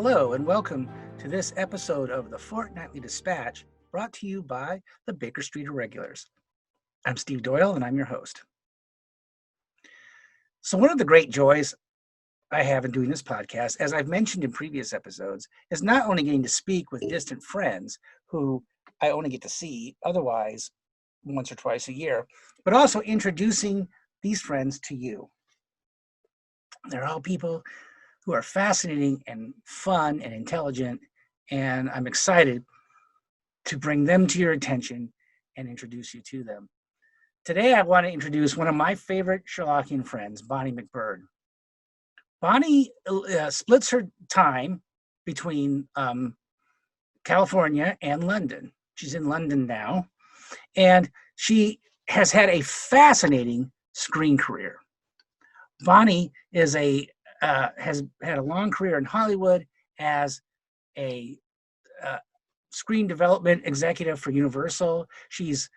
Hello and welcome to this episode of the Fortnightly Dispatch, brought to you by the Baker Street Irregulars. I'm Steve Doyle and I'm your host. So one of the great joys I have in doing this podcast, as I've mentioned in previous episodes, is not only getting to speak with distant friends who I only get to see otherwise once or twice a year, but also introducing these friends to you. They're all people who are fascinating and fun and intelligent, and I'm excited to bring them to your attention and introduce you to them. Today, I want to introduce one of my favorite Sherlockian friends, Bonnie McBird. Bonnie splits her time between California and London. She's in London now, and she has had a fascinating screen career. Bonnie has had a long career in Hollywood as a screen development executive for Universal. She's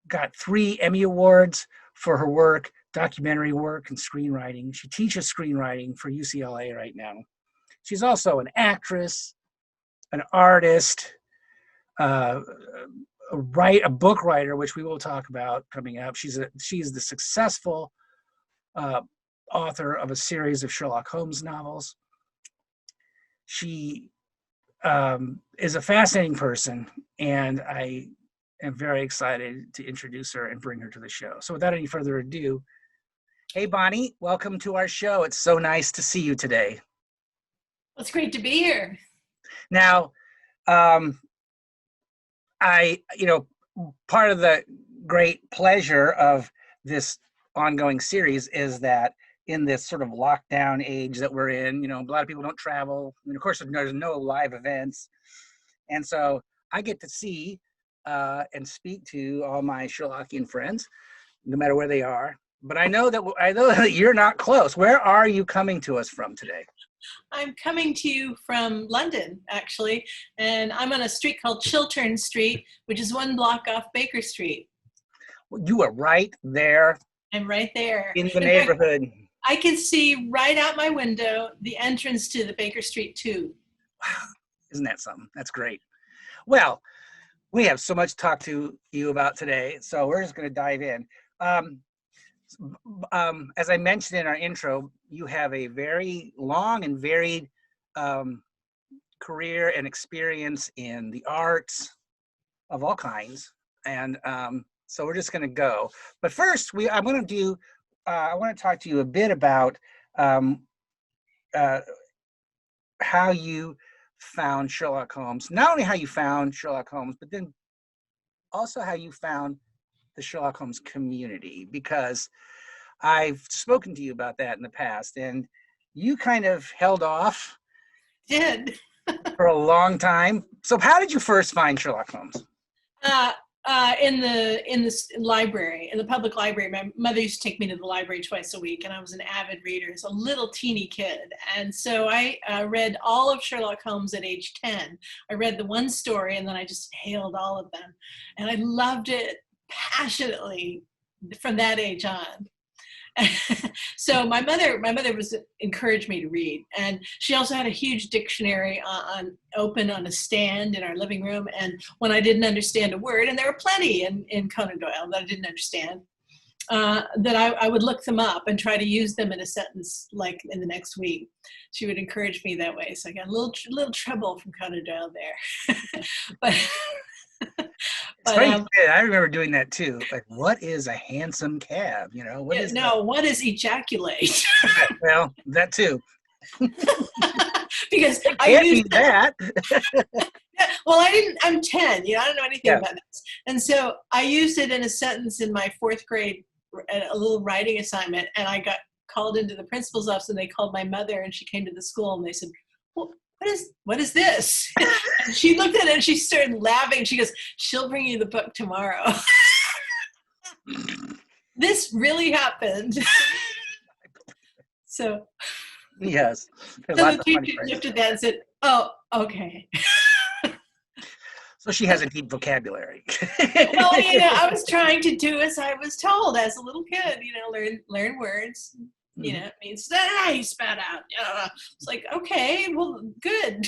got 3 Emmy Awards for her work, documentary work, and screenwriting. She teaches screenwriting for UCLA right now. She's also an actress, an artist, a book writer, which we will talk about coming up. She's the successful author of a series of Sherlock Holmes novels. She is a fascinating person, and I am very excited to introduce her and bring her to the show. So without any further ado, hey Bonnie, welcome to our show. It's so nice to see you today. It's great to be here. Now, part of the great pleasure of this ongoing series is that in this sort of lockdown age that we're in, a lot of people don't travel. And of course, there's no live events. And so I get to see and speak to all my Sherlockian friends, no matter where they are. But I know that you're not close. Where are you coming to us from today? I'm coming to you from London, actually. And I'm on a street called Chiltern Street, which is 1 block off Baker Street. Well, you are right there. I'm right there. In the neighborhood. I can see right out my window the entrance to the Baker Street Tube. Wow, isn't that something? That's great. Well, we have so much to talk to you about today, so we're just going to dive in. As I mentioned in our intro, you have a very long and varied career and experience in the arts of all kinds, and so we're just going to go. But first, I want to talk to you a bit about how you found Sherlock Holmes. Not only how you found Sherlock Holmes, but then also how you found the Sherlock Holmes community, because I've spoken to you about that in the past, and you kind of held off for a long time. So how did you first find Sherlock Holmes? In the library, in the public library. My mother used to take me to the library twice a week, and I was an avid reader as a little teeny kid. And so I read all of Sherlock Holmes at age 10. I read the one story, and then I just inhaled all of them. And I loved it passionately from that age on. So my mother encouraged me to read, and she also had a huge dictionary open on a stand in our living room. And when I didn't understand a word, and there were plenty in Conan Doyle that I didn't understand, that I would look them up and try to use them in a sentence like in the next week. She would encourage me that way. So I got a little trouble from Conan Doyle there, but. I remember doing that too. Like, what is a handsome cab? What is ejaculate? Well, that too. Because I used that. Well, I'm 10. I don't know anything about this, and so I used it in a sentence in my 4th grade, a little writing assignment, and I got called into the principal's office, and they called my mother, and she came to the school, and they said, "Well, what is this?" And she looked at it and she started laughing. She goes, "She'll bring you the book tomorrow." This really happened. So yes. So the teacher looked at that and said, "Oh, okay." So she has a deep vocabulary. Well, I was trying to do as I was told as a little kid, learn words. You know, it means, ah, he spat out. It's like, okay, well, good.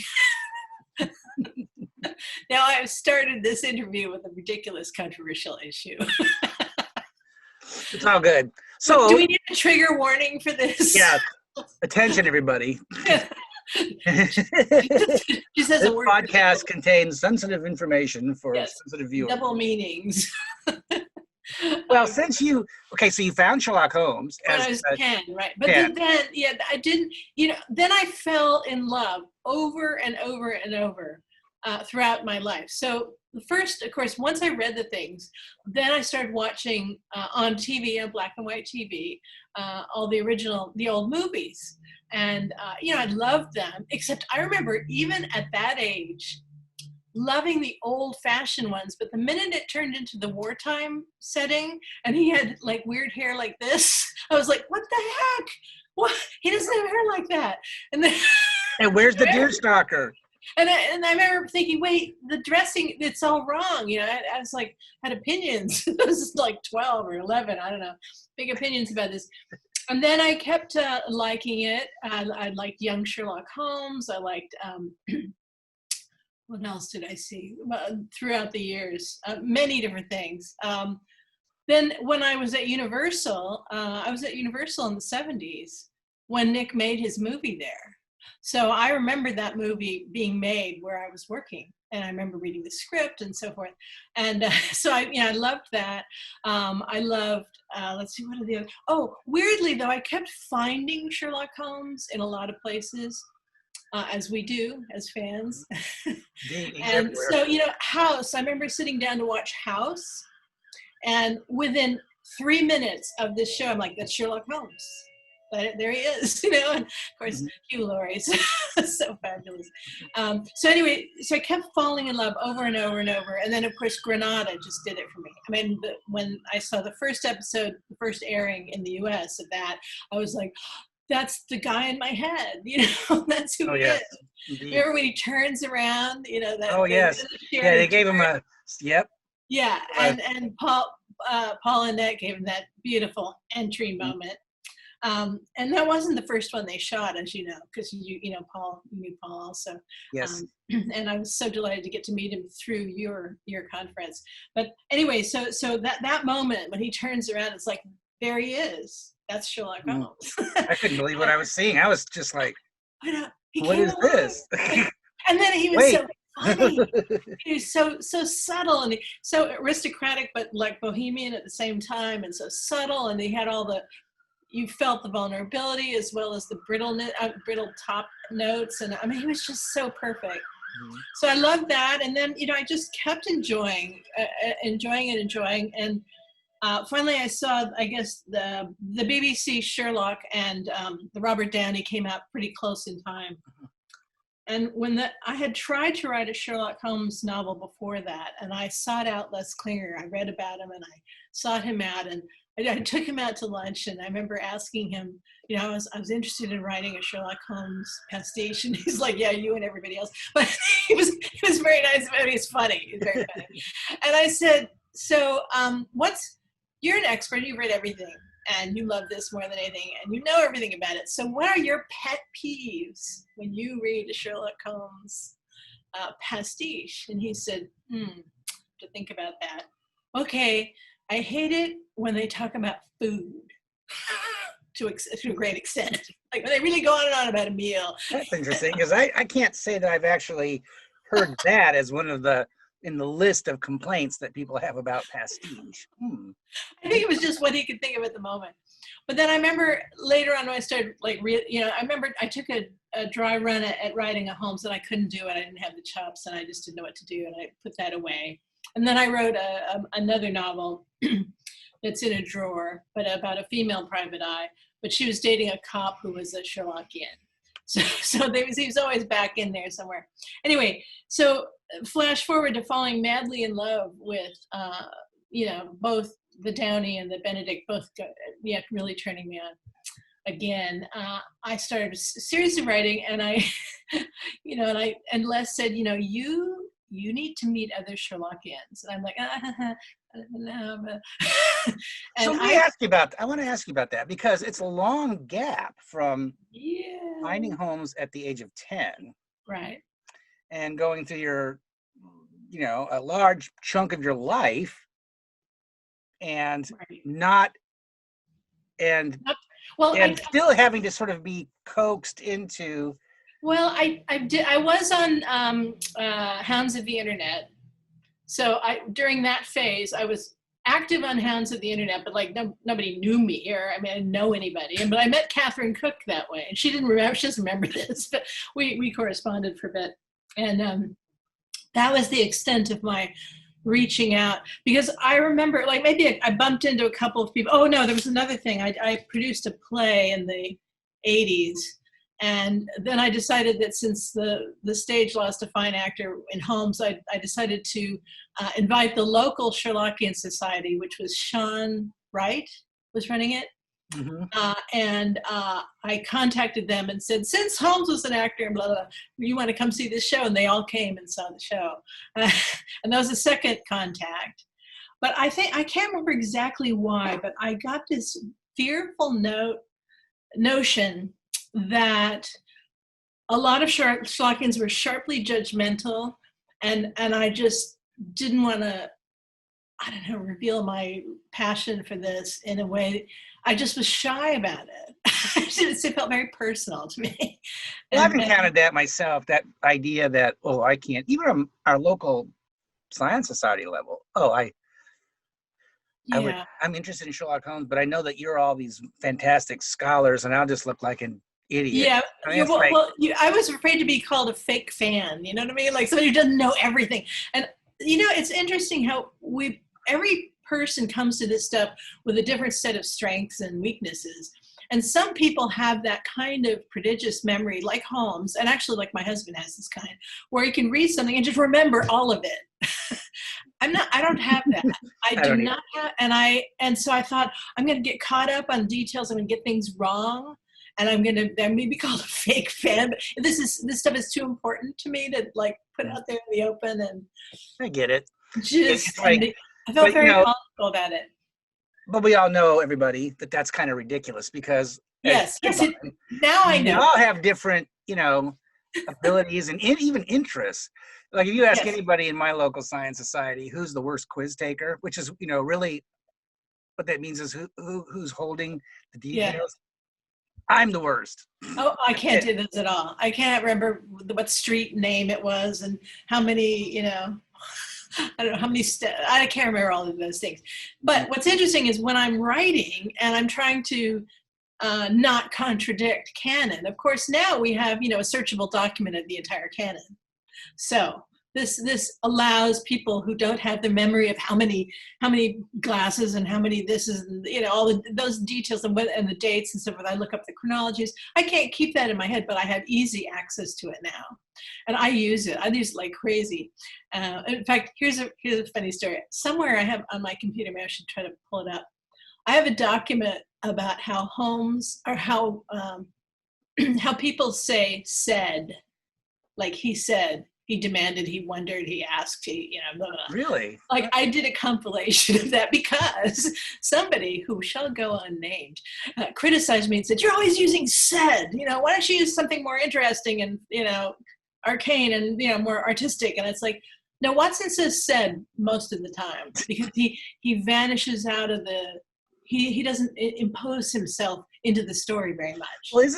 Now I've started this interview with a ridiculous controversial issue. It's all good. So do we need a trigger warning for this? Yeah. Attention, everybody. She says This a word podcast contains sensitive information for Yes. sensitive viewers. double meanings. Well, so you found Sherlock Holmes When as I was 10, right? But 10. then, yeah, I didn't, then I fell in love over and over and over throughout my life. So the first, of course, once I read the things, then I started watching on TV, on black and white TV, all the old movies. And, I loved them, except I remember even at that age, loving the old-fashioned ones, but the minute it turned into the wartime setting and he had like weird hair like this, I was like, what the heck? What? He doesn't have hair like that. And then And where's the deer stalker? and I remember thinking, wait, the dressing, it's all wrong. I was like, had opinions. I was like 12 or 11, I don't know, big opinions about this. And then I kept liking it. I liked young Sherlock Holmes. I liked what else did I see throughout the years? Many different things. Then when I was at Universal, in the 70s when Nick made his movie there. So I remember that movie being made where I was working, and I remember reading the script and so forth. And so I loved that. I loved, let's see, what are the other? Oh, weirdly though, I kept finding Sherlock Holmes in a lot of places. As we do as fans. And so, House, I remember sitting down to watch House, and within 3 minutes of this show, I'm like, that's Sherlock Holmes. There he is, and of course, Hugh Laurie's so fabulous. So anyway, so I kept falling in love over and over and over. And then, of course, Granada just did it for me. I mean, when I saw the first episode, the first airing in the US of that, I was like, that's the guy in my head, that's who he is. Indeed. Remember when he turns around, that. Oh, yes. Yeah, they gave him a, yep. Yeah, and Paul and Annett gave him that beautiful entry moment. And that wasn't the first one they shot, as you know, because you knew Paul also. Yes. And I was so delighted to get to meet him through your conference. But anyway, so that moment when he turns around, it's like, there he is. That's Sherlock Holmes. I couldn't believe what I was seeing. I was just like, what is alive. This? And then he was so funny. He was so subtle and so aristocratic, but like bohemian at the same time, and so subtle. And he had you felt the vulnerability as well as the brittle top notes. And I mean, he was just so perfect. Mm-hmm. So I loved that. And then, I just kept enjoying. And finally, I saw, I guess, the BBC Sherlock and the Robert Downey came out pretty close in time. And I had tried to write a Sherlock Holmes novel before that, and I sought out Les Klinger. I read about him, and I sought him out, and I took him out to lunch, and I remember asking him, I was interested in writing a Sherlock Holmes pastiche, and he's like, yeah, you and everybody else. But he was very nice, but he's funny. He's very funny. And I said, so you're an expert, you've read everything, and you love this more than anything, and you know everything about it. So what are your pet peeves when you read a Sherlock Holmes pastiche? And he said, to think about that. Okay, I hate it when they talk about food to a great extent. Like when they really go on and on about a meal. That's interesting, because I can't say that I've actually heard that as one of in the list of complaints that people have about pastiche. I think it was just what he could think of at the moment. But then I remember later on when I started, I remember I took a dry run at writing a Holmes, and I couldn't do it. I didn't have the chops, and I just didn't know what to do, and I put that away. And then I wrote another novel that's in a drawer, but about a female private eye. But she was dating a cop who was a Sherlockian. So he was always back in there somewhere. Anyway, so flash forward to falling madly in love with, both the Downey and the Benedict, both really turning me on again. I started a series of writing, and I, and Les said, you need to meet other Sherlockians. And I'm like, I don't know. So And I want to ask you about that because it's a long gap from yeah, finding homes at the age of 10 right. and going through your, a large chunk of your life and Right. not, and, Well, and still having to sort of be coaxed into. well, I was on Hounds of the Internet. So during that phase, I was active on Hounds of the Internet, but like nobody knew me, or I mean, I didn't know anybody. But I met Catherine Cook that way, and she doesn't remember this, but we corresponded for a bit, and that was the extent of my reaching out, because I remember like maybe I bumped into a couple of people. Oh no, there was another thing. I produced a play in the 80s. And then I decided that since the stage lost a fine actor in Holmes, I decided to invite the local Sherlockian Society, which was Sean Wright was running it. Mm-hmm. And I contacted them and said, since Holmes was an actor and blah, blah, blah, you want to come see this show? And they all came and saw the show. And that was the second contact. But I can't remember exactly why, but I got this fearful notion that a lot of Sherlockians were sharply judgmental, and I just didn't want to, I don't know, reveal my passion for this in a way. I just was shy about it. It felt very personal to me. Well, I've encountered that myself, that idea that, I can't, even on our local science society level, I'm interested in Sherlock Holmes, but I know that you're all these fantastic scholars, and I'll just look like an idiot. Yeah, I mean, I was afraid to be called a fake fan. You know what I mean? Like somebody who doesn't know everything. And it's interesting how every person comes to this stuff with a different set of strengths and weaknesses. And some people have that kind of prodigious memory, like Holmes, and actually, like my husband has this kind, where he can read something and just remember all of it. I don't have that. I do not have, and so I thought I'm going to get caught up on details. I'm going to get things wrong. And I'm maybe called a fake fan, but this stuff is too important to me to like put out there in the open. And I get it. Just I felt very comfortable about it. But we all know, everybody, that's kind of ridiculous because yes, now I know. We all have different, abilities and even interests. Like if you ask anybody in my local science society who's the worst quiz taker, which is really what that means is who's holding the details. Yeah. I'm the worst. Oh, I can't do this at all. I can't remember what street name it was and how many, I don't know how many I can't remember all of those things. But what's interesting is when I'm writing and I'm trying to not contradict canon. Of course, now we have, a searchable document of the entire canon. So this allows people who don't have the memory of how many glasses and how many this is, all those details and the dates and stuff. When I look up the chronologies, I can't keep that in my head, but I have easy access to it now, and I use it. I use it like crazy. In fact, here's a funny story. Somewhere I have on my computer, maybe I should try to pull it up. I have a document about how Holmes, or how people say said, like he said. He demanded, he wondered, he asked, blah, blah. Really? Like I did a compilation of that because somebody who shall go unnamed criticized me and said, you're always using said, why don't you use something more interesting and, arcane and, more artistic? And it's like, no, Watson says said most of the time because he vanishes out of he doesn't impose himself into the story very much. Well,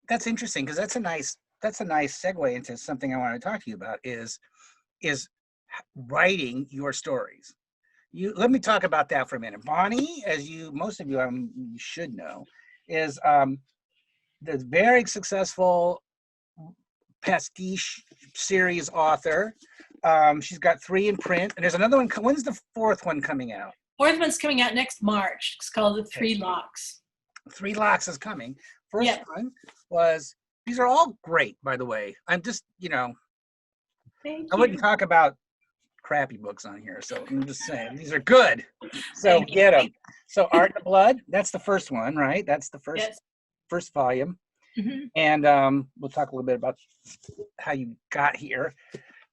that's interesting because that's a nice segue into something I want to talk to you about is writing your stories. Let me talk about that for a minute. Bonnie, as most of you should know, is the very successful pastiche series author. She's got 3 in print, and there's another one. When's the 4th one coming out? 4th one's coming out next March. It's called The 3 Locks. 3 Locks is coming. First one was. These are all great, by the way. I'm just, I wouldn't talk about crappy books on here, so I'm just saying these are good. So get them. So Art of Blood, that's the first one, right? That's the first volume. Mm-hmm. And we'll talk a little bit about how you got here.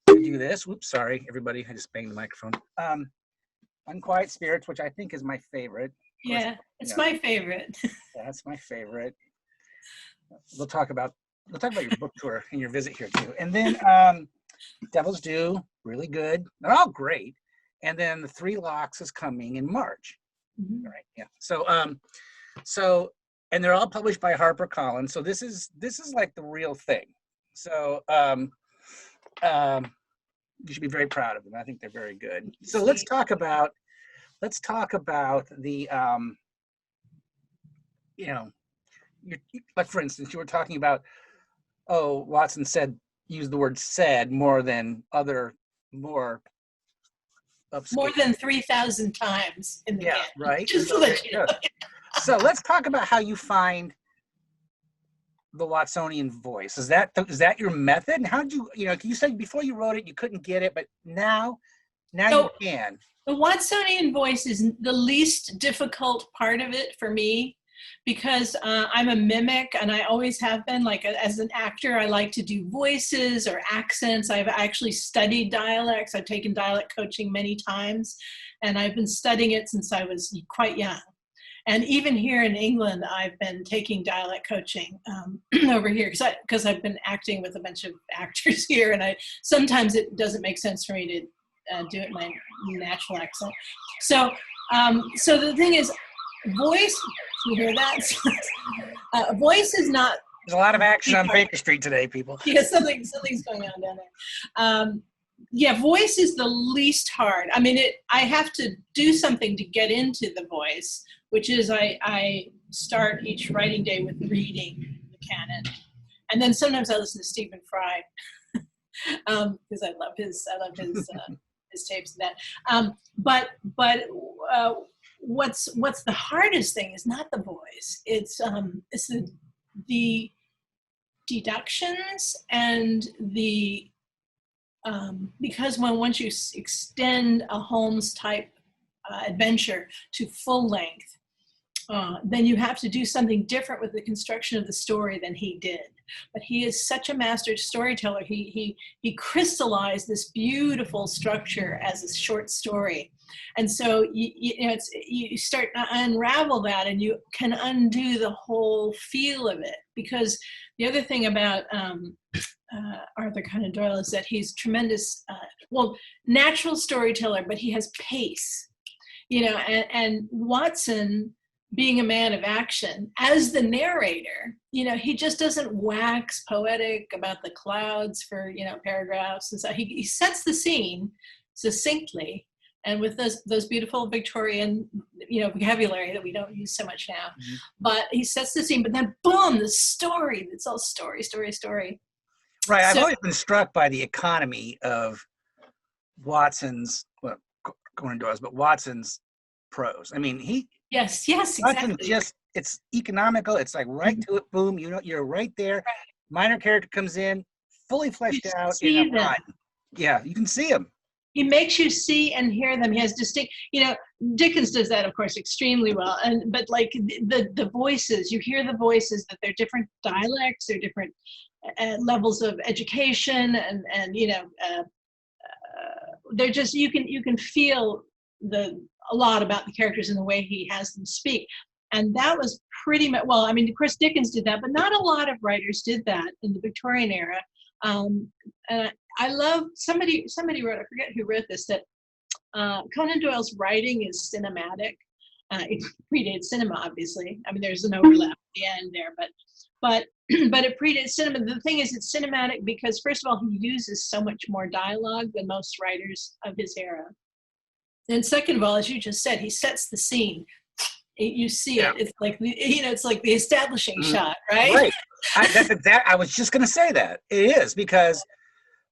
do this. Whoops, sorry, everybody. I just banged the microphone. Unquiet Spirits, which I think is my favorite. Yeah, it's my favorite. Yeah, that's my favorite. We'll talk about your book tour and your visit here too. And then Devil's Due, really good. They're all great. And then the Three Locks is coming in March. Mm-hmm. Right. Yeah. So and they're all published by HarperCollins. So this is like the real thing. So you should be very proud of them. I think they're very good. So let's talk about the like for instance, you were talking about, Watson used the word said more than more than 3,000 times in the game. Right. Just to let you know. So let's talk about how you find the Watsonian voice. Is that your method? And how did you said before you wrote it you couldn't get it, but now you can. The Watsonian voice is the least difficult part of it for me, because I'm a mimic and I always have been. Like as an actor, I like to do voices or accents. I've actually studied dialects. I've taken dialect coaching many times, and I've been studying it since I was quite young. And even here in England, I've been taking dialect coaching over here because I've been acting with a bunch of actors here, and sometimes it doesn't make sense for me to do it in my natural accent. So the thing is, voice. You hear that? Voice is not. There's a lot of action on Baker Street today, people. Yeah, something's going on down there. Voice is the least hard. I mean, I have to do something to get into the voice, which is I start each writing day with reading the canon, and then sometimes I listen to Stephen Fry because I love his tapes and that. But what's the hardest thing is not the voice. It's the deductions and the because once you extend a Holmes type adventure to full length, then you have to do something different with the construction of the story than he did. But he is such a master storyteller. He crystallized this beautiful structure as a short story. And so you start to unravel that, and you can undo the whole feel of it. Because the other thing about Arthur Conan Doyle is that he's tremendous, natural storyteller, but he has pace. And Watson, being a man of action, as the narrator, he just doesn't wax poetic about the clouds for, paragraphs. And so he sets the scene succinctly, and with those beautiful Victorian, vocabulary that we don't use so much now. Mm-hmm. But he sets the scene, but then boom, the story. It's all story. Right. I've always been struck by the economy of Watson's, Conan Doyle's, but Watson's prose. I mean, Yes, exactly. It's economical. It's like right to it, boom. You're right there. Right. Minor character comes in, fully fleshed out. Yeah, you can see him. He makes you see and hear them. He has distinct, Dickens does that, of course, extremely well. But like the voices, you hear the voices, that they're different dialects, they're different levels of education, and they're just, you can feel a lot about the characters and the way he has them speak. And that was pretty much, of course, Dickens did that, but not a lot of writers did that in the Victorian era. And I love, somebody wrote, I forget who wrote this, that Conan Doyle's writing is cinematic. It predates cinema, obviously. There's an overlap at the end there, but it predates cinema. The thing is, it's cinematic because, first of all, he uses so much more dialogue than most writers of his era. And second of all, as you just said, he sets the scene. You see it. It's like it's like the establishing shot, right? Right. I was just going to say that it is, because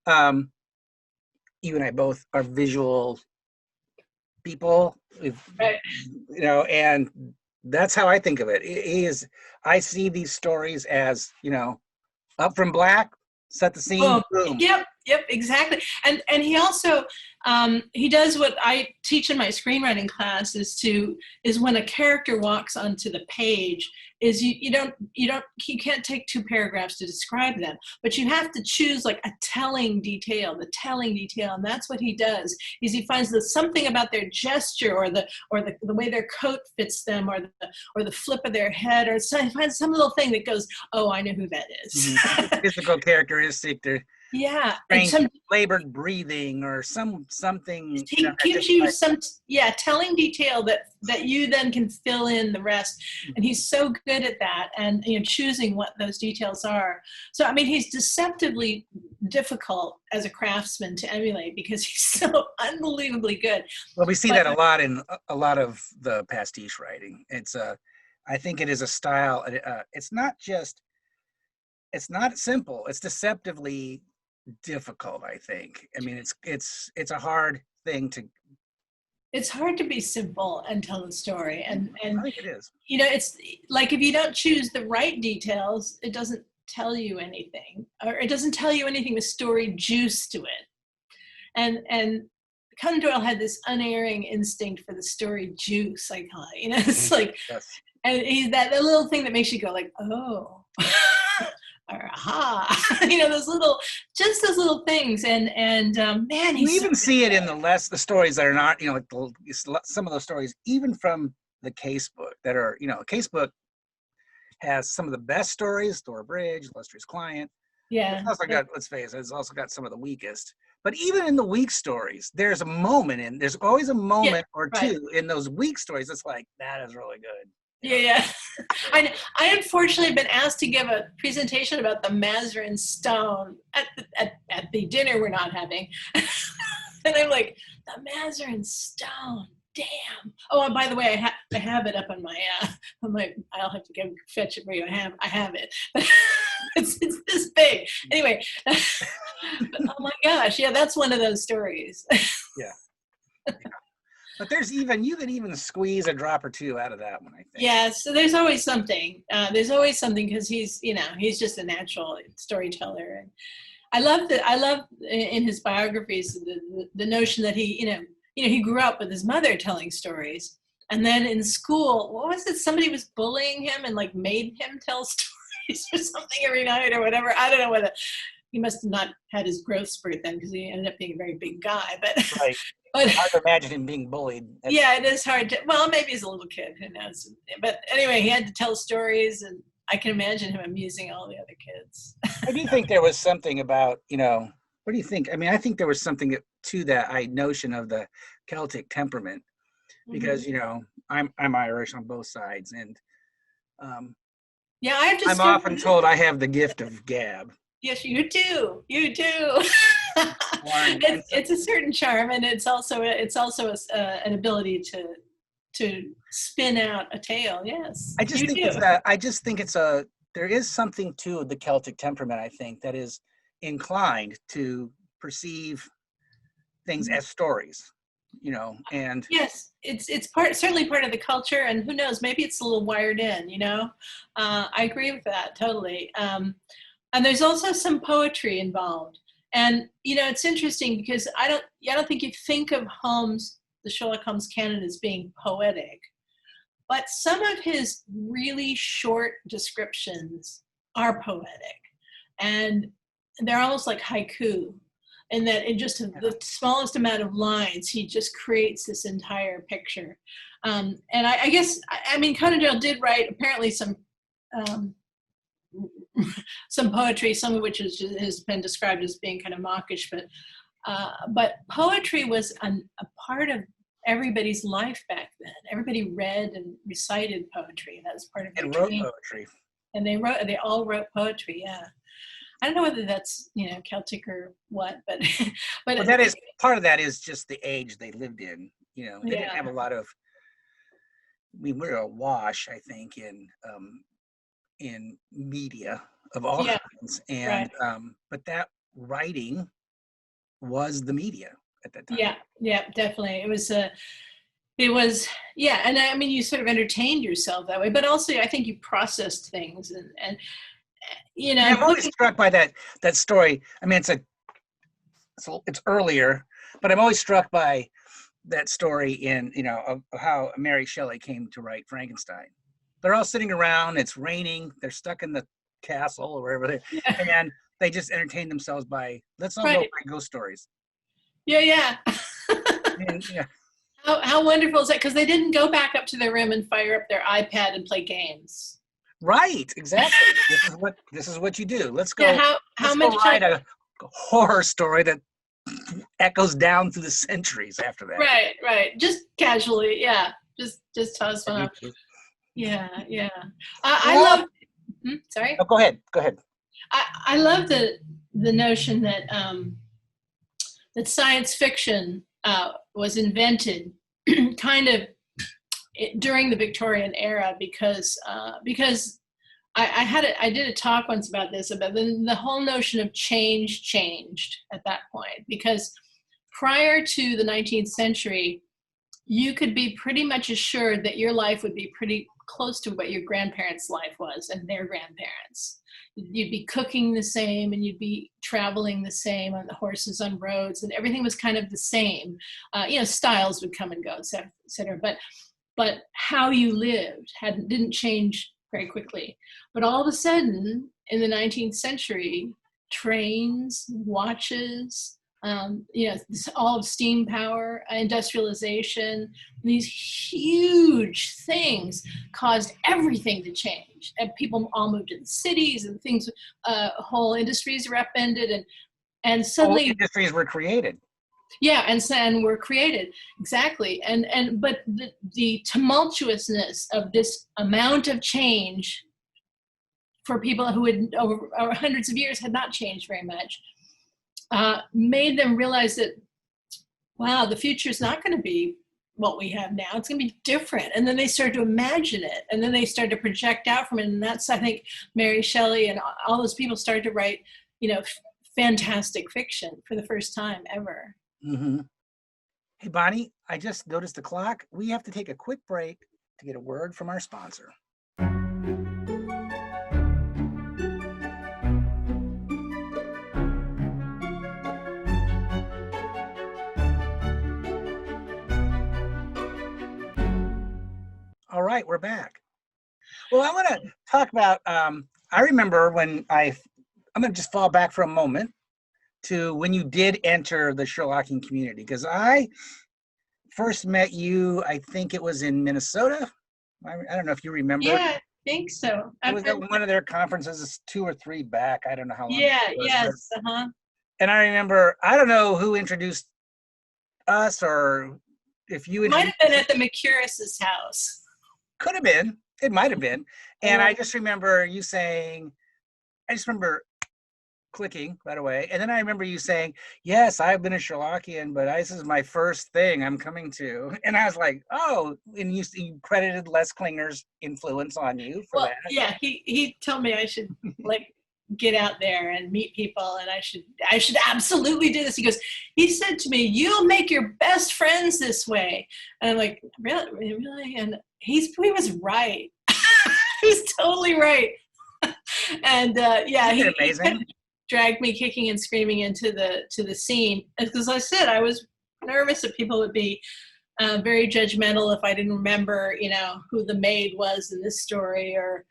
you and I both are visual people, right. And that's how I think of it. I see these stories as, up from black, set the scene, boom. Yep. Yep, exactly. And he also he does what I teach in my screenwriting class is when a character walks onto the page, is you can't take 2 paragraphs to describe them, but you have to choose like the telling detail, and that's what he does. Is he finds that something about their gesture or the way their coat fits them or the flip of their head, or he finds some little thing that goes, oh, I know who that is. Physical characteristic. Yeah, Strange labored breathing or something. He gives you some telling detail that you then can fill in the rest, and he's so good at that, and choosing what those details are. So I mean, he's deceptively difficult as a craftsman to emulate because he's so unbelievably good. Well, we see that a lot in a lot of the pastiche writing. I think it is a style. It's not simple. It's deceptively difficult, I think. I mean, it's a hard thing to. It's hard to be simple and tell a story, and I think it is. It's like if you don't choose the right details, it doesn't tell you anything, or it doesn't tell you anything with story juice to it. And Conan Doyle had this unerring instinct for the story juice, I call it. It's like, yes. And he's that little thing that makes you go like, oh. Or aha, those little things, and man, you even see it in the stories that are not, some of those stories, even from the case book that are, case book has some of the best stories, Store Bridge, Illustrious Client. Yeah. It's also got, let's face it, it's also got some of the weakest. But even in the weak stories, there's always a moment or two in those weak stories. It's like, that is really good. Yeah. I unfortunately have been asked to give a presentation about the Mazarin stone at the dinner we're not having. And I'm like, the Mazarin stone, damn. Oh, and by the way, I have it up on my I'll have to fetch it for you. I have it. It's this big. Anyway, but, oh my gosh, yeah, that's one of those stories. Yeah. But you could even squeeze a drop or two out of that one, I think. Yeah, so there's always something. Because he's just a natural storyteller. And I love in his biographies the notion that he grew up with his mother telling stories, and then in school, what was it? Somebody was bullying him and like made him tell stories or something every night or whatever. I don't know whether he must have not had his growth spurt then, because he ended up being a very big guy. But right. But it's hard to imagine him being bullied. Yeah, it is hard to. Well, maybe he's a little kid. Who knows? But anyway, he had to tell stories, and I can imagine him amusing all the other kids. I do think there was something about, what do you think? I mean, I think there was something to that notion of the Celtic temperament, because I'm Irish on both sides, and yeah, I'm often told I have the gift of gab. Yes, you do. You do. It's a certain charm, and it's also an ability to spin out a tale. Yes, I just think there is something to the Celtic temperament, I think, that is inclined to perceive things as stories, and yes, it's certainly part of the culture, and who knows, maybe it's a little wired in. I agree with that totally. And there's also some poetry involved. And, it's interesting because I don't think you think of Holmes, the Sherlock Holmes canon, as being poetic, but some of his really short descriptions are poetic, and they're almost like haiku, in that in just the smallest amount of lines, he just creates this entire picture. And I guess, Conan Doyle did write apparently some poetry, some of which has been described as being kind of mawkish, but poetry was a part of everybody's life back then. Everybody read and recited poetry. That was part of their training. Wrote poetry. And they all wrote poetry. Yeah, I don't know whether that's Celtic or what, but well, that is part of that is just the age they lived in. They didn't have a lot of. We're awash, I think, in media of all kinds, and but that writing was the media at that time. Yeah, definitely. It was and you sort of entertained yourself that way, but also I think you processed things, and I'm always struck by that story. I mean, it's earlier, but I'm always struck by that story in, of how Mary Shelley came to write Frankenstein. They're all sitting around, it's raining, they're stuck in the castle or wherever Yeah. and they just entertain themselves by, let's all go Right. write ghost stories. Yeah. And, How wonderful is that? Because they didn't go back up to their room and fire up their iPad and play games. right, exactly. This is what you do. Let's go. Yeah. How much write time? a horror story that echoes down through the centuries after that. Right. Just casually. Yeah. Just toss one up. Yeah. I love. Sorry. Oh, go ahead. I love the notion that that science fiction was invented kind of during the Victorian era because I did a talk once about this, about the whole notion of change changed at that point, because prior to the 19th century, you could be pretty much assured that your life would be pretty close to what your grandparents' life was and their grandparents. You'd be cooking the same, and you'd be traveling the same on the horses on roads, and everything was kind of the same. Styles would come and go, et cetera. But how you lived didn't change very quickly. But all of a sudden, in the 19th century, trains, watches, all of steam power, industrialization, these huge things caused everything to change. And people all moved to the cities, and things, whole industries were upended, and suddenly whole industries were created. Yeah, and were created, exactly. But the tumultuousness of this amount of change for people who had over hundreds of years had not changed very much, made them realize that, wow, the future is not going to be what we have now. It's going to be different. And then they started to imagine it, and then they started to project out from it. And that's, I think, Mary Shelley and all those people started to write, fantastic fiction for the first time ever. Mm-hmm. Hey, Bonnie, I just noticed the clock. We have to take a quick break to get a word from our sponsor. All right, we're back. Well, I want to talk about, I remember when I'm going to just fall back for a moment to when you did enter the Sherlockian community, because I first met you, I think it was in Minnesota. I don't know if you remember. Yeah, I think so. It was at one of their conferences 2 or 3 back. I don't know how long. Yeah, yes, uh-huh. And I remember, I don't know who introduced us, or if you might have been at the McCurris's house. Could have been. It might have been. And I just remember you saying, I just remember clicking right away. And then I remember you saying, yes, I've been a Sherlockian, but this is my first thing I'm coming to. And I was like, oh, and you credited Les Klinger's influence on you for that. Yeah, he told me I should get out there and meet people, and I should absolutely do this. He said to me, you'll make your best friends this way. And I'm like, really? And he was right. He was totally right. And he amazing. Dragged me kicking and screaming into the scene, because I said I was nervous that people would be very judgmental if I didn't remember, who the maid was in this story, or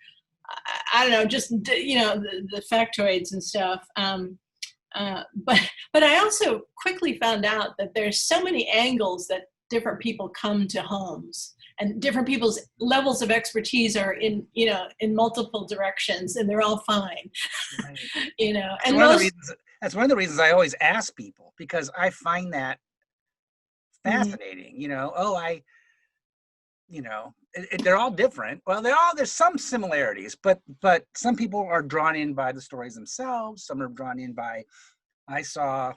I don't know, just the factoids and stuff. But I also quickly found out that there's so many angles that different people come to Holmes, and different people's levels of expertise are in multiple directions, and they're all fine. Right. And that's one of the reasons I always ask people, because I find that fascinating. They're all different. Well, there's some similarities, but some people are drawn in by the stories themselves. Some are drawn in by, I saw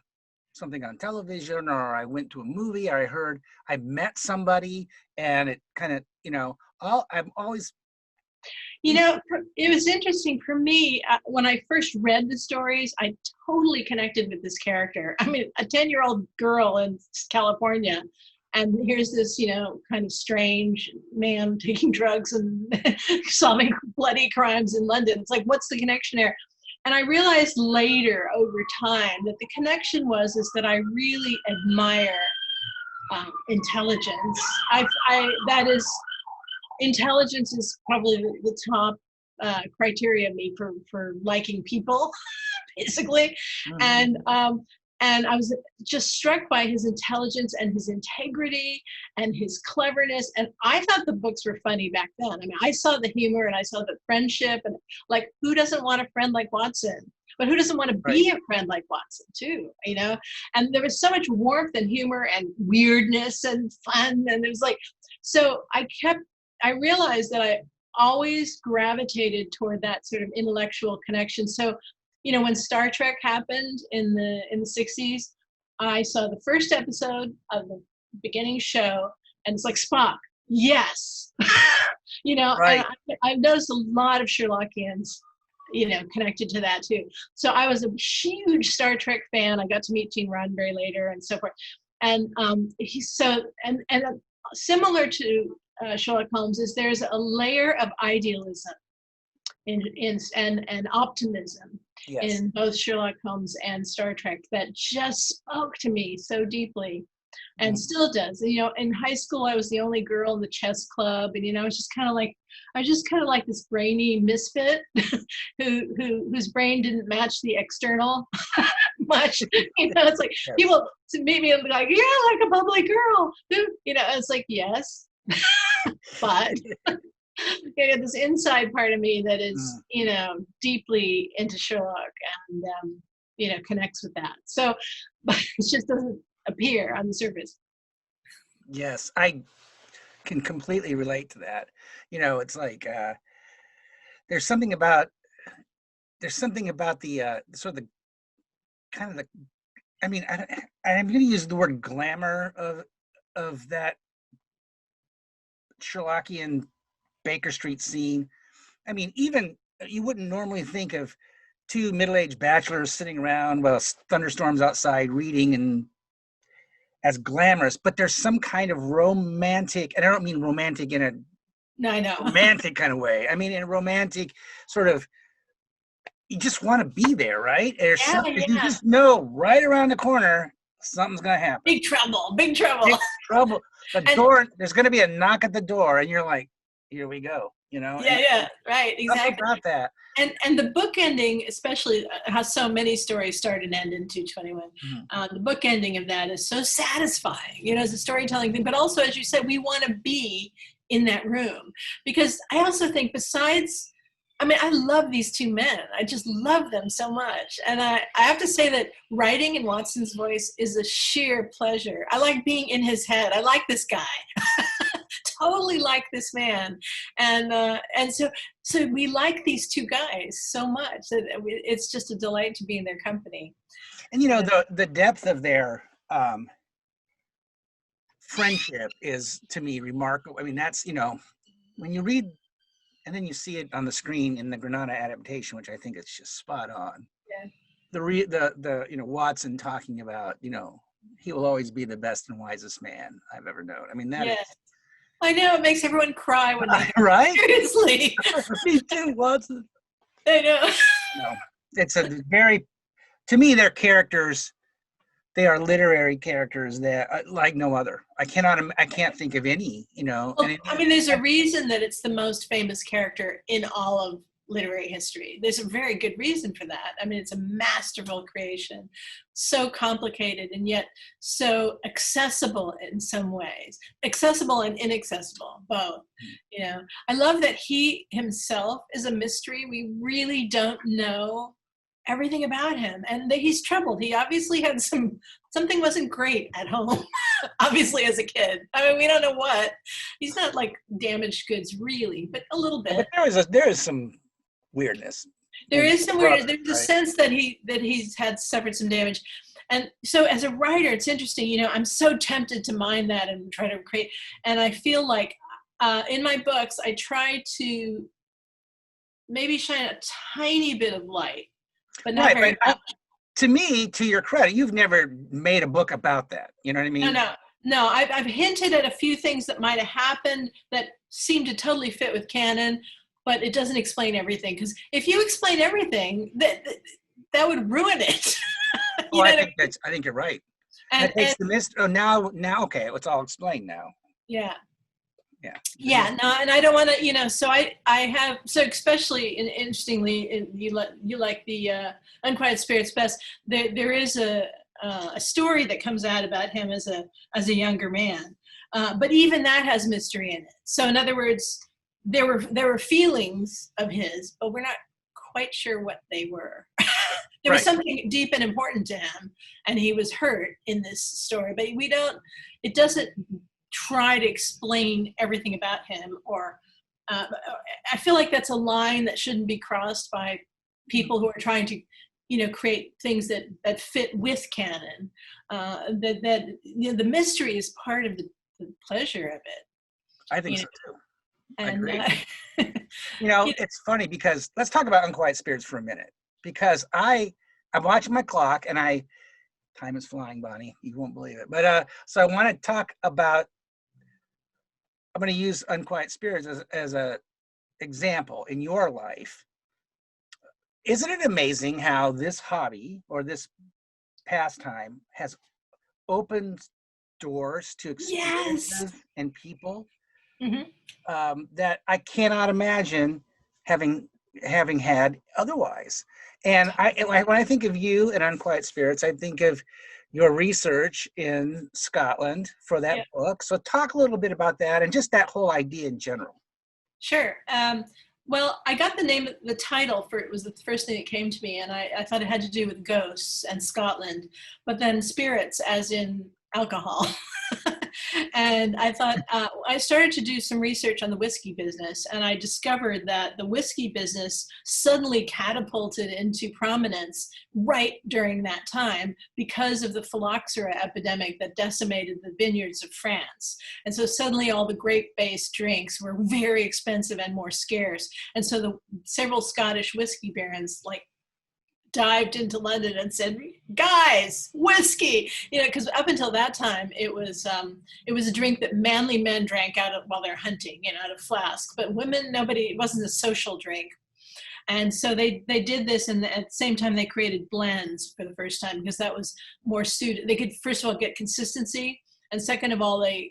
something on television, or I went to a movie, or I met somebody, and it kind of, I'm always. It was interesting for me when I first read the stories. I totally connected with this character. I mean, a 10-year-old girl in California, and here's this, kind of strange man taking drugs and solving bloody crimes in London. It's like, what's the connection there? And I realized later over time that the connection is that I really admire intelligence. That is, intelligence is probably the top criteria of me for liking people, basically. Mm-hmm. And I was just struck by his intelligence and his integrity and his cleverness. And I thought the books were funny back then. I mean, I saw the humor and I saw the friendship, and like, who doesn't want a friend like Watson? But who doesn't want to be a friend like Watson too, you know? And there was so much warmth and humor and weirdness and fun. And it was like, so I realized that I always gravitated toward that sort of intellectual connection. So, you know, when Star Trek happened in the 60s, I saw the first episode of the beginning show, and it's like, Spock, yes. You know, and I've noticed a lot of Sherlockians, you know, connected to that too. So I was a huge Star Trek fan. I got to meet Gene Roddenberry later and so forth. And similar to Sherlock Holmes is there's a layer of idealism and optimism in both Sherlock Holmes and Star Trek that just spoke to me so deeply, and still does. You know, in high school, I was the only girl in the chess club, and you know, I was just kind of like this brainy misfit whose brain didn't match the external much. You know, it's like people to meet me and be like, "Yeah, like a bubbly girl," you know. It's like, yes, but. I got this inside part of me that is, you know, deeply into Sherlock and, you know, connects with that. So, but it just doesn't appear on the surface. Yes, I can completely relate to that. You know, it's like there's something about the sort of the kind of the. I mean, I'm going to use the word glamour of that Sherlockian Baker Street scene. I mean, even you wouldn't normally think of two middle-aged bachelors sitting around while thunderstorms outside reading and as glamorous, but there's some kind of romantic, and I don't mean romantic in a romantic kind of way. I mean in a romantic sort of, you just want to be there, right? There's something you just know right around the corner something's gonna happen. Big trouble, big trouble. Big trouble. The door, there's gonna be a knock at the door, and you're like, here we go, you know? Yeah, right, exactly. About that. And the book ending, especially how so many stories start and end in 221, the book ending of that is so satisfying, you know, as a storytelling thing. But also, as you said, we want to be in that room. Because I also think besides, I mean, I love these two men. I just love them so much. And I have to say that writing in Watson's voice is a sheer pleasure. I like being in his head. I like this guy. Totally like this man, and so we like these two guys so much that it's just a delight to be in their company. And you know, the depth of their friendship is, to me, remarkable. I mean, that's, you know, when you read and then you see it on the screen in the Granada adaptation, which I think is just spot on. Yeah. The you know, Watson talking about, you know, he will always be the best and wisest man I've ever known. I mean, that is. I know, it makes everyone cry when they right? Seriously. Me too, Watson. I know. No, it's a very, to me, their characters, they are literary characters that like no other. I can't think of any, you know. Well, I mean, there's a reason that it's the most famous character in all of literary history. There's a very good reason for that. I mean, it's a masterful creation, so complicated and yet so accessible in some ways, accessible and inaccessible, both. You know, I love that he himself is a mystery. We really don't know everything about him, and that he's troubled. He obviously had something wasn't great at home. Obviously, as a kid. I mean, we don't know what. He's not like damaged goods, really, but a little bit. But there is some weirdness. There is some weirdness. There's a sense that he's suffered some damage. And so as a writer, it's interesting, you know, I'm so tempted to mine that and try to create. And I feel like in my books, I try to maybe shine a tiny bit of light, but not very much. To me, to your credit, you've never made a book about that. You know what I mean? No. I've hinted at a few things that might have happened that seem to totally fit with canon. but it doesn't explain everything. Because if you explain everything, that would ruin it. Oh, I think you're right. That takes the mystery. Oh, now, okay, it's all explained now. Yeah. Yeah. Yeah. No, and I don't want to, so I have, so especially interestingly, you like the Unquiet Spirits best. There is a story that comes out about him as a younger man, but even that has mystery in it. So in other words, there were feelings of his, but we're not quite sure what they were. There was something deep and important to him, and he was hurt in this story, but it doesn't try to explain everything about him, or I feel like that's a line that shouldn't be crossed by people who are trying to, create things that fit with canon. The mystery is part of the pleasure of it. I think so too. I agree. And, it's funny because let's talk about Unquiet Spirits for a minute, because I'm watching my clock and time is flying, Bonnie. You won't believe it. But so I want to talk about, I'm going to use Unquiet Spirits as a example in your life. Isn't it amazing how this hobby or this pastime has opened doors to experiences and people that I cannot imagine having had otherwise? And when I think of you and Unquiet Spirits, I think of your research in Scotland for that book. So talk a little bit about that and just that whole idea in general. Sure. Well, I got the title for it was the first thing that came to me, and I thought it had to do with ghosts and Scotland, but then spirits as in alcohol. And I thought, I started to do some research on the whiskey business, and I discovered that the whiskey business suddenly catapulted into prominence right during that time because of the phylloxera epidemic that decimated the vineyards of France. And so suddenly all the grape-based drinks were very expensive and more scarce. And so several Scottish whiskey barons dived into London and said, guys, whiskey, because up until that time it was a drink that manly men drank while they're hunting, out of flasks, but women, it wasn't a social drink. And so they did this, and at the same time they created blends for the first time, because that was more suited. They could first of all get consistency, and second of all the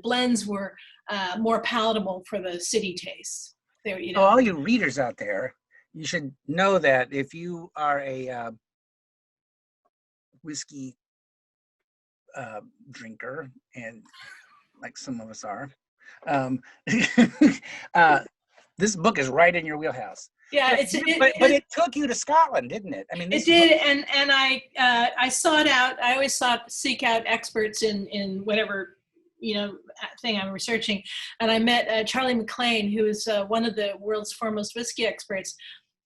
blends were more palatable for the city tastes. All you readers out there, you should know that if you are a whiskey drinker, and like some of us are, this book is right in your wheelhouse. Yeah, but it took you to Scotland, didn't it? I mean, it did, and I sought out. I always seek out experts in whatever thing I'm researching, and I met Charlie McLean, who is one of the world's foremost whiskey experts.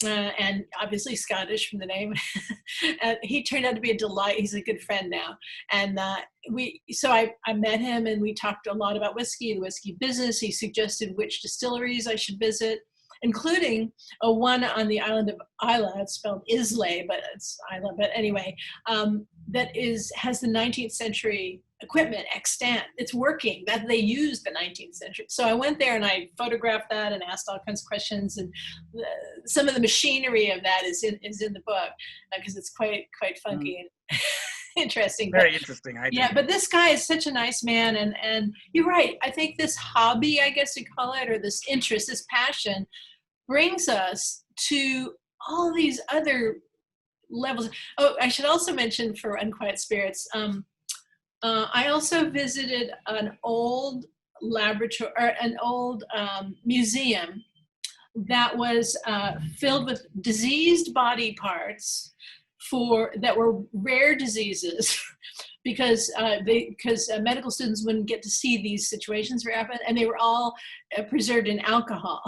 And obviously Scottish from the name. He turned out to be a delight. He's a good friend now. And I met him, and we talked a lot about whiskey, the whiskey business. He suggested which distilleries I should visit, including one on the island of Islay. It's spelled Islay, but it's Islay. But anyway, that has the 19th century equipment extant. It's working, that they used the 19th century. So I went there and I photographed that and asked all kinds of questions, and some of the machinery of that is in the book, because it's quite funky and interesting. Very interesting. Yeah, but this guy is such a nice man, and you're right. I think this hobby, I guess you call it, or this interest, this passion, brings us to all these other levels. Oh, I should also mention for Unquiet Spirits, I also visited an old laboratory, or an old museum that was filled with diseased body parts that were rare diseases, because medical students wouldn't get to see these situations very often, and they were all preserved in alcohol.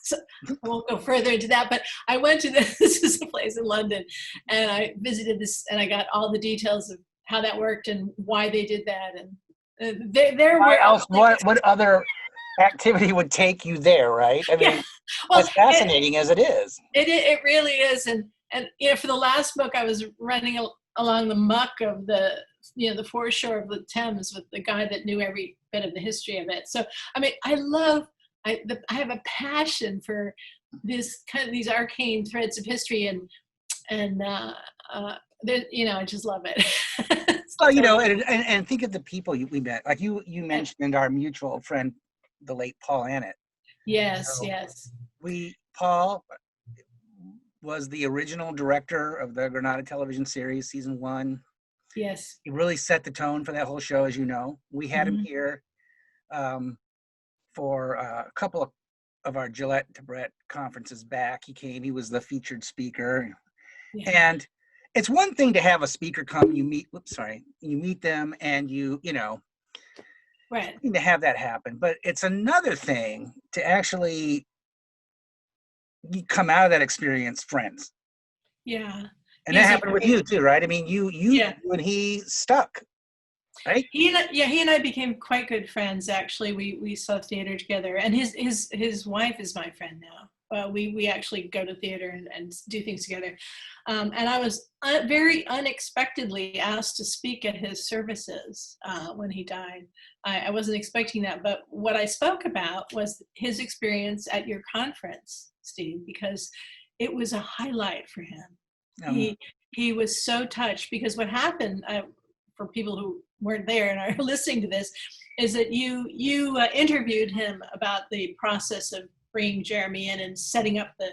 So I won't go further into that, but I went to this is a place in London, and I visited this, and I got all the details of how that worked and why they did that. And what other activity would take you there, right? I mean, as fascinating as it is. It really is. And for the last book, I was running along the muck of the foreshore of the Thames with the guy that knew every bit of the history of it. So, I mean, I love I have a passion for this kind of these arcane threads of history, and I just love it. Well, and think of the people we met. Like you mentioned our mutual friend, the late Paul Annett. Yes, So yes. Paul was the original director of the Granada television series, season 1. Yes. He really set the tone for that whole show, as you know. We had him here for a couple of our Gillette to Brett conferences back. He came, he was the featured speaker. Yeah. And it's one thing to have a speaker come, you meet them and right. To have that happen. But it's another thing to actually come out of that experience friends. Yeah. And that happened with you too, right? I mean, you and he stuck, right? He and I became quite good friends. Actually, we saw theater together, and his wife is my friend now. We actually go to theater and do things together. And I was very unexpectedly asked to speak at his services when he died. I wasn't expecting that, but what I spoke about was his experience at your conference, Steve, because it was a highlight for him. He was so touched, because what happened, for people who weren't there and are listening to this, is that you interviewed him about the process of bringing Jeremy in and setting up the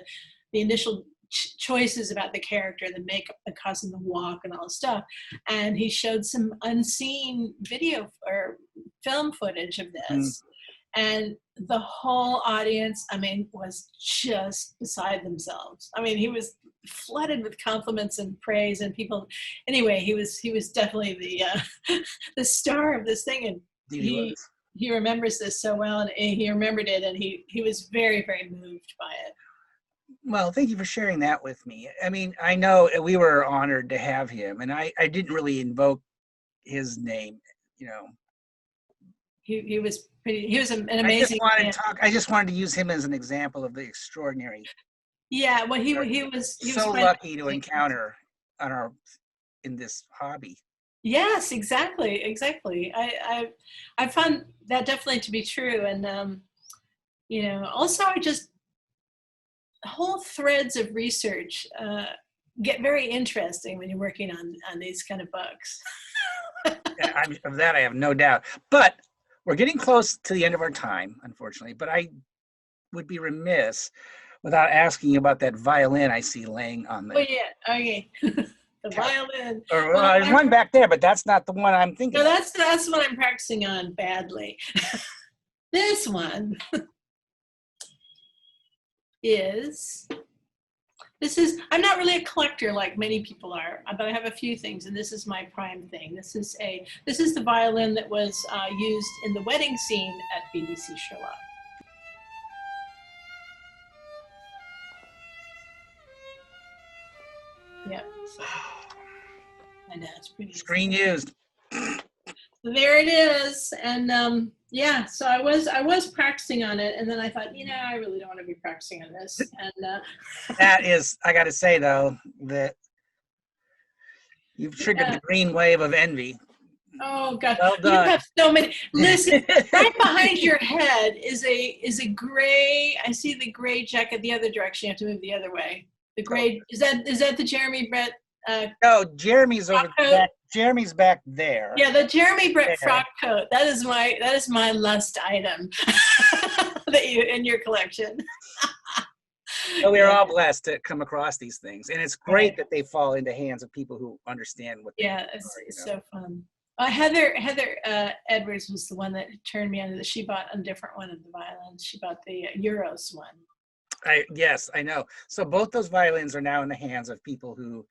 initial choices about the character, the makeup that caused him to walk and all this stuff. And he showed some unseen video or film footage of this. And the whole audience, was just beside themselves. He was flooded with compliments and praise, and people. Anyway, he was definitely the star of this thing, and he remembers this so well, and he remembered it, and he was very, very moved by it. Well, thank you for sharing that with me. I know we were honored to have him, and I didn't really invoke his name, He was pretty. He was an amazing. I just wanted to use him as an example of the extraordinary. Yeah, well, he was so lucky to encounter in this hobby. Yes, exactly. I found that definitely to be true, and also whole threads of research get very interesting when you're working on these kind of books. Of that I have no doubt. But we're getting close to the end of our time, unfortunately. But I would be remiss without asking you about that violin I see laying on the. Oh yeah, okay. The violin. There's one back there, but that's not the one I'm thinking. No, that's what I'm practicing on badly. This one I'm not really a collector like many people are, but I have a few things, and this is my prime thing. This is the violin that was used in the wedding scene at BBC Sherlock. Yeah. So, I know, it's pretty. Screen used. So there it is, and so I was practicing on it, and then I thought, I really don't want to be practicing on this, and that is, I got to say though, that you've triggered the green wave of envy. Oh God, well done. You have so many. Listen, right behind your head is a gray. I see the gray jacket the other direction. You have to move the other way. The gray is that the Jeremy Brett? No, Jeremy's over back. Jeremy's back there. Yeah, the Jeremy Brett frock coat. That is my lust item that you in your collection. So we are all blessed to come across these things, and it's great that they fall into hands of people who understand what. It's so fun. Heather Edwards was the one that turned me on. She bought a different one of the violins. She bought the Euros one. Yes, I know. So both those violins are now in the hands of people who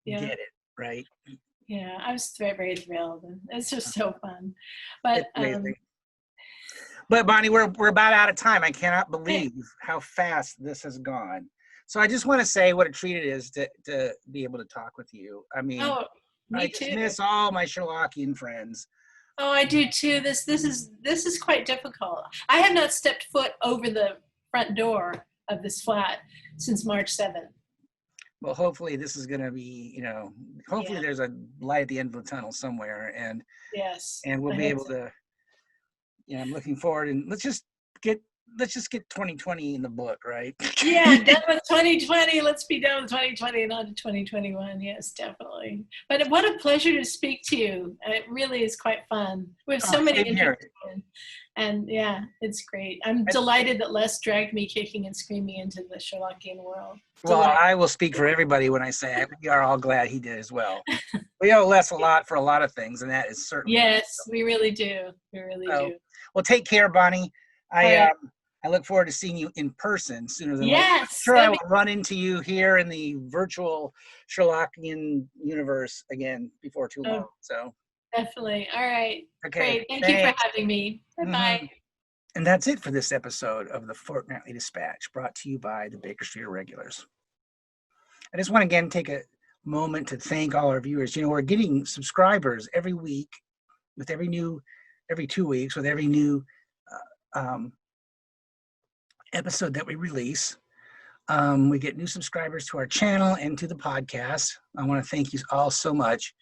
get it, right? Yeah, I was very, very thrilled. It's just so fun. But but Bonnie, we're about out of time. I cannot believe how fast this has gone. So I just want to say what a treat it is to be able to talk with you. I just miss all my Sherlockian friends. Oh, I do too. This is quite difficult. I have not stepped foot over the front door of this flat since March 7th. Well, hopefully this is going to be, hopefully there's a light at the end of the tunnel somewhere, and yes, and we'll be able to. I'm looking forward, and let's just get let's just get 2020 in the book, right? Yeah, done with 2020. Let's be done with 2020 and on to 2021. Yes, definitely. But what a pleasure to speak to you. It really is quite fun. We have so many interesting, and yeah, it's great. I'm delighted that Les dragged me kicking and screaming into the Sherlockian world. Well, I will speak for everybody when I say we are all glad he did as well. We owe Les a lot for a lot of things, and that is certainly. Yes, we really do. We really do. Well, take care, Bonnie. I look forward to seeing you in person sooner than later. Yes. I'm sure I will run into you here in the virtual Sherlockian universe again before too long. So definitely. All right. Okay. Great. Thank you for having me. Bye-bye. Mm-hmm. And that's it for this episode of the Fortnightly Dispatch, brought to you by the Baker Street Irregulars. I just want to again take a moment to thank all our viewers. You know, we're getting subscribers every week with every 2 weeks with every new episode that we release. We get new subscribers to our channel and to the podcast. I want to thank you all so much.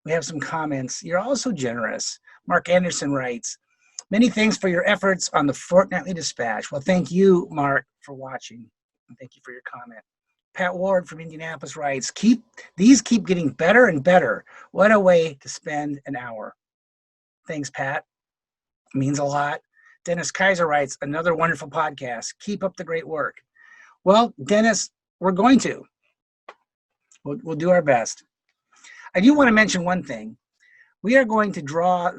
We have some comments. You're all so generous. Mark Anderson writes, many thanks for your efforts on the Fortnightly Dispatch. Well, thank you, Mark, for watching. And thank you for your comment. Pat Ward from Indianapolis writes, keep getting better and better. What a way to spend an hour. Thanks, Pat. It means a lot. Dennis Kaiser writes, another wonderful podcast. Keep up the great work. Well, Dennis, we're going to. We'll do our best. I do want to mention one thing. We are going to draw,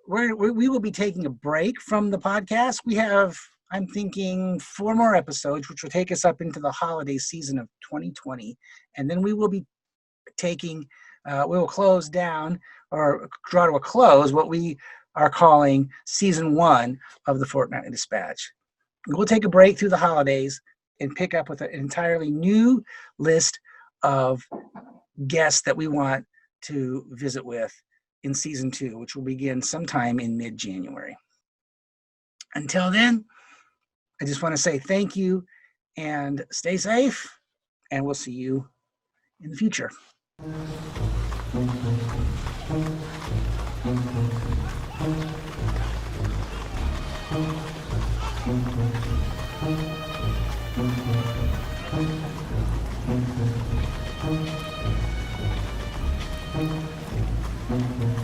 we will be taking a break from the podcast. We have, I'm thinking, 4 more episodes, which will take us up into the holiday season of 2020. And then we will be taking, we will close down or draw to a close what we are calling season 1 of the Fortnightly Dispatch. We'll take a break through the holidays and pick up with an entirely new list of guests that we want to visit with in season 2, which will begin sometime in mid-January. Until then, I just want to say thank you and stay safe, and we'll see you in the future. Thank you.